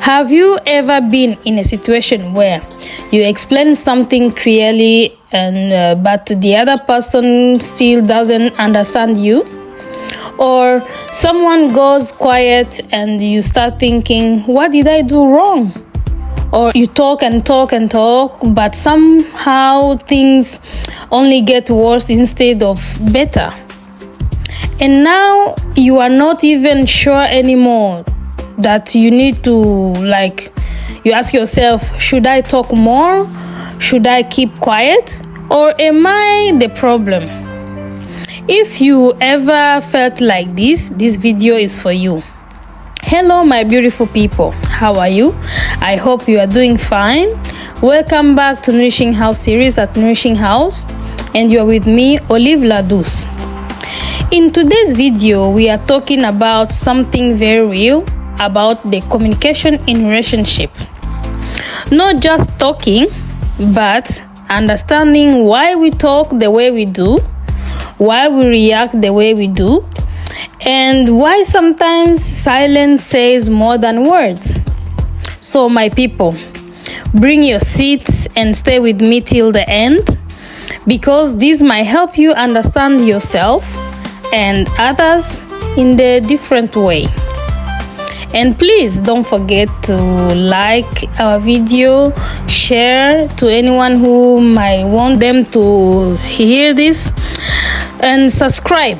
Have you ever been in a situation where you explain something clearly and but the other person still doesn't understand you? Or someone goes quiet and you start thinking, what did I do wrong? Or you talk and talk and talk, but somehow things only get worse instead of better. And now you are not even sure anymore that you need to, you ask yourself, should I talk more? Should I keep quiet? Or am I the problem? If you ever felt like this video is for you. Hello, my beautiful people. How are you? I hope you are doing fine. Welcome back to Nourishing House series at Nourishing House, and you are with me, Olive Ladouce. In today's video, we are talking about something very real about the communication in relationship. Not just talking, but understanding why we talk the way we do, why we react the way we do, and why sometimes silence says more than words. So my people, bring your seats and stay with me till the end, because this might help you understand yourself and others in a different way. And please don't forget to like our video, share to anyone who might want them to hear this, and subscribe.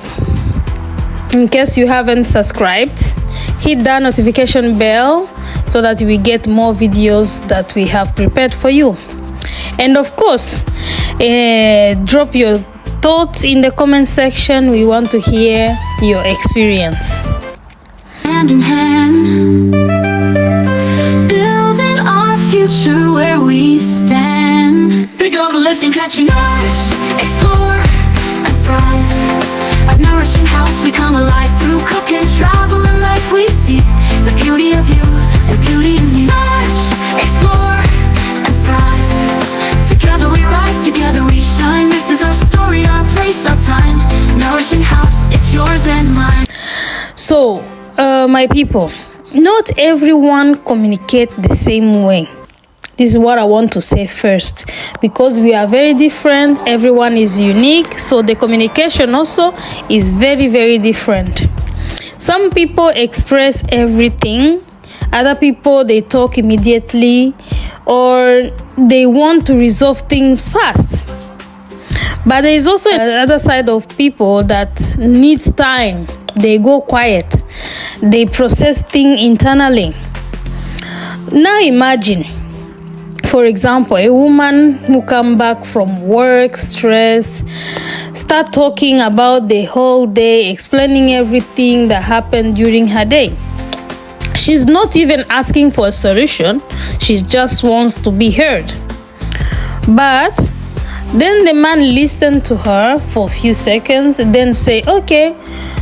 In case you haven't subscribed, hit that notification bell so that we get more videos that we have prepared for you. And of course, drop your thoughts in the comment section. We want to hear your experience. Hand in hand, building our future where we stand. Big on the lift and catching ours, explore and thrive. At Nourishing House we come alive through cooking, travel, and life. We see the beauty of you, the beauty in you. Nourish, explore and thrive. Together we rise, together we shine. This is our story, our place, our time. Nourishing House, it's yours and mine. So my people, not everyone communicates the same way. This is what I want to say first, because we are very different. Everyone is unique, so the communication also is very, very different. Some people express everything, other people they talk immediately, or they want to resolve things fast. But there is also another side of people that needs time. They go quiet, they process things internally. Now imagine, for example, a woman who come back from work stressed, start talking about the whole day, explaining everything that happened during her day. She's not even asking for a solution, she just wants to be heard. But then the man listens to her for a few seconds, then say, okay,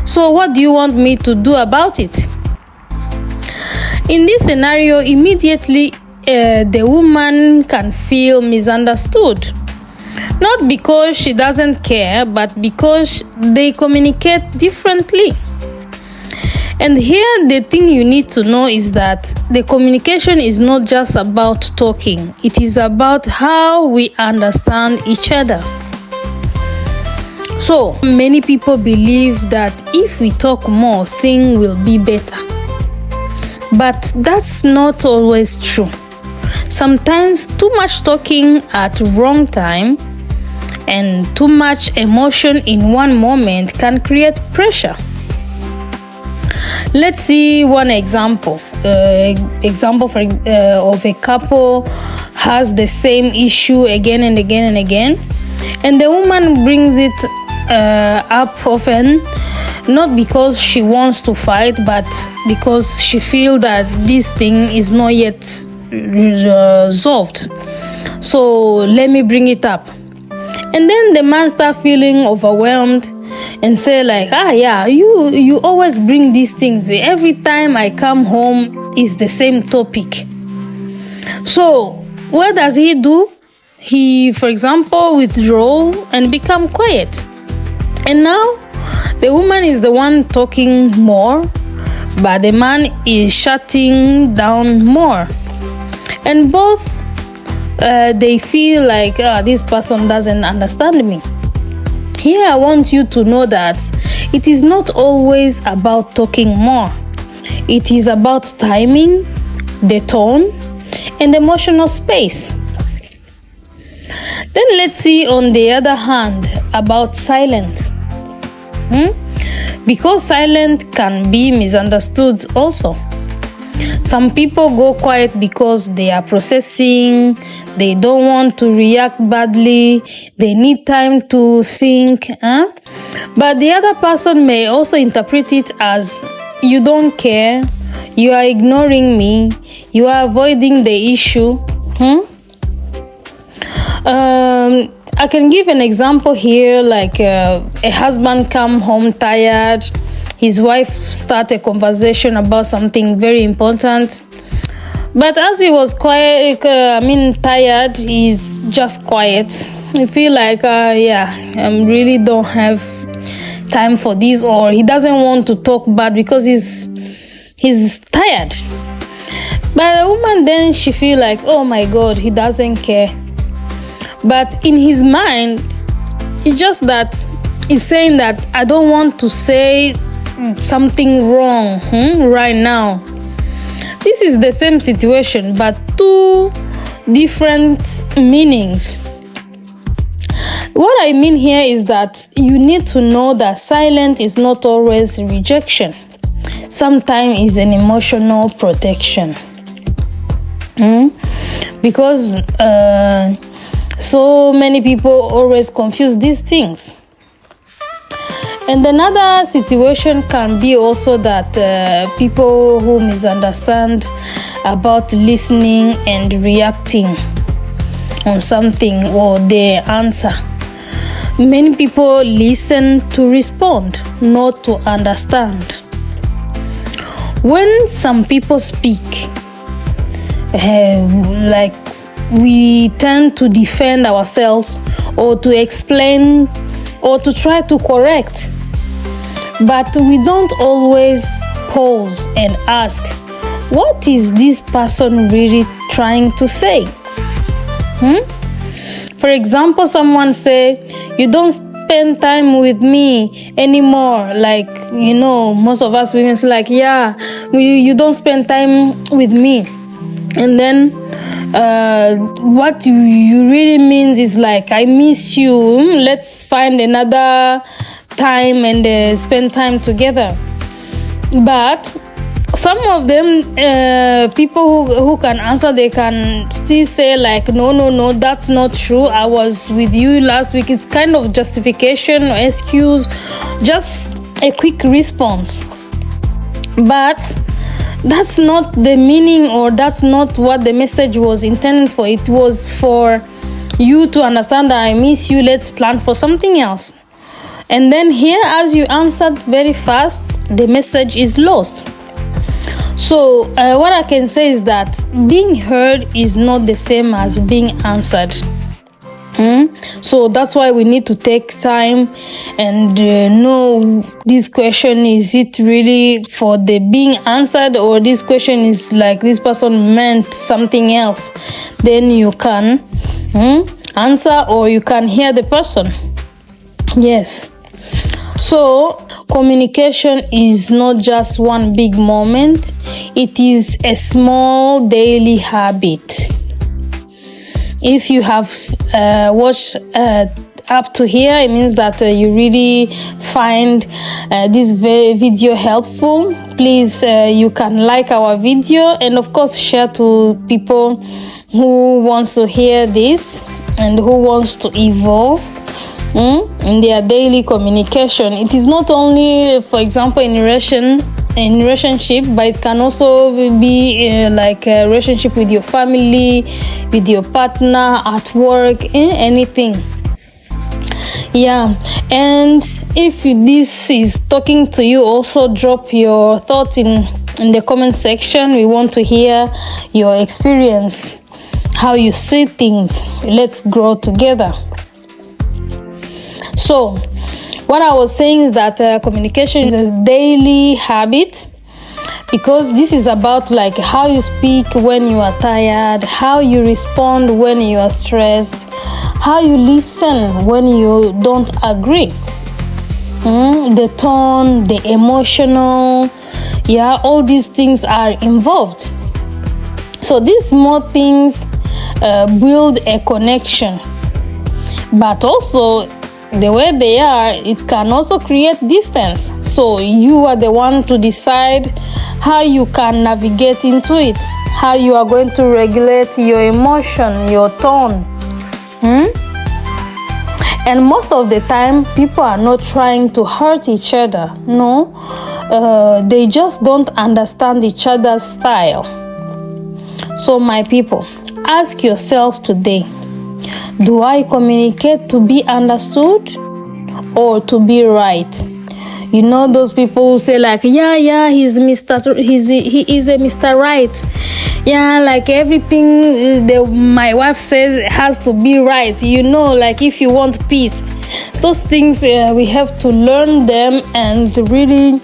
so what do you want me to do about it? In this scenario, immediately the woman can feel misunderstood. Not because she doesn't care, but because they communicate differently. And here the thing you need to know is that the communication is not just about talking. It is about how we understand each other. So many people believe that if we talk more, things will be better. But that's not always true. Sometimes too much talking at wrong time and too much emotion in one moment can create pressure. Let's see one example. Of a couple has the same issue again and again and again, and the woman brings it up often, not because she wants to fight, but because she feels that this thing is not yet resolved. So let me bring it up. And then the man starts feeling overwhelmed and say you always bring these things. Every time I come home, it's the same topic. So what does he do? He, for example, withdraw and become quiet. And now the woman is the one talking more, but the man is shutting down more. And both they feel like this person doesn't understand me. Here I want you to know that it is not always about talking more. It is about timing, the tone, and emotional space. Then let's see on the other hand about silence. Because silence can be misunderstood also. Some people go quiet because they are processing, they don't want to react badly, they need time to think. But the other person may also interpret it as, you don't care, you are ignoring me, you are avoiding the issue. I can give an example here, like a husband come home tired, his wife start a conversation about something very important, but as he was tired, he's just quiet. I feel like, I really don't have time for this, or he doesn't want to talk bad because he's tired. But the woman then, she feel like, oh my God, he doesn't care. But in his mind, it's just that he's saying that I don't want to say something wrong right now. This is the same situation, but two different meanings. What I mean here is that you need to know that silence is not always rejection. Sometimes it's an emotional protection. Because so many people always confuse these things. And another situation can be also that people who misunderstand about listening and reacting on something or their answer. Many people listen to respond, not to understand. When some people speak, we tend to defend ourselves or to explain or to try to correct. But we don't always pause and ask, what is this person really trying to say? For example, someone say, you don't spend time with me anymore. Like, most of us women say like, you don't spend time with me. And then what you really means is like, I miss you. Let's find another time and spend time together. But some of them, people who can answer, they can still say like, no, that's not true. I was with you last week. It's kind of justification or excuse, just a quick response. But that's not the meaning, or that's not what the message was intended for. It was for you to understand that I miss you. Let's plan for something else. And then here, as you answered very fast, the message is lost. So what I can say is that being heard is not the same as being answered. So that's why we need to take time and know this question, is it really for the being answered, or this question is like this person meant something else. Then you can answer, or you can hear the person. Yes. So communication is not just one big moment. It is a small daily habit. If you have watched up to here, it means that you really find this video helpful. Please, you can like our video, and of course share to people who wants to hear this and who wants to evolve in their daily communication. It is not only, for example, in relationship, but it can also be like a relationship with your family, with your partner, at work, anything. And if this is talking to you, also drop your thoughts in the comment section. We want to hear your experience, how you see things. Let's grow together. So what I was saying is that communication is a daily habit. because this is about like how you speak when you are tired, how you respond when you are stressed, how you listen when you don't agree, the tone, the emotional, all these things are involved. So these small things build a connection, but also the way they are, it can also create distance. So you are the one to decide how you can navigate into it, how you are going to regulate your emotion, your tone. And most of the time, people are not trying to hurt each other. No, they just don't understand each other's style. So my people, ask yourself today, do I communicate to be understood or to be right? You know those people who say like, he is a Mr. Right. Yeah, like everything my wife says has to be right. You know, like if you want peace, those things we have to learn them and really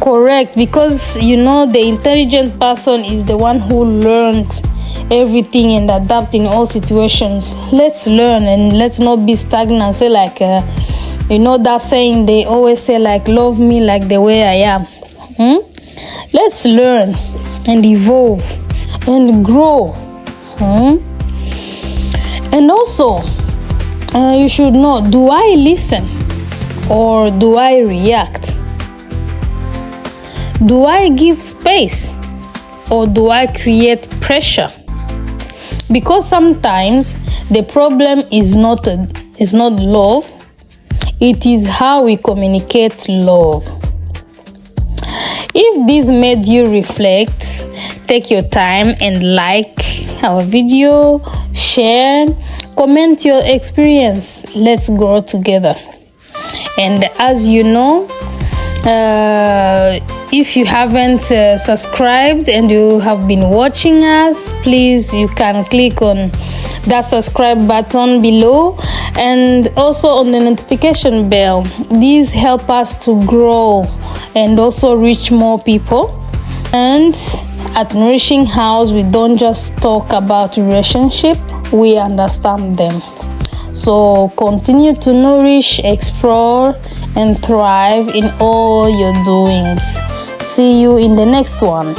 correct, because you know the intelligent person is the one who learned everything and adapt in all situations. Let's learn and let's not be stagnant. Say like you know that saying they always say like, love me like the way I am. Let's learn and evolve and grow. And also you should know, do I listen or do I react? Do I give space or do I create pressure? Because sometimes the problem is not love, it is how we communicate love. If this made you reflect, take your time and like our video, share, comment your experience. Let's grow together. And as you know, if you haven't subscribed and you have been watching us, please, you can click on that subscribe button below and also on the notification bell. These help us to grow and also reach more people. And at Nourishing House, we don't just talk about relationship, we understand them. So continue to nourish, explore, and thrive in all your doings. See you in the next one.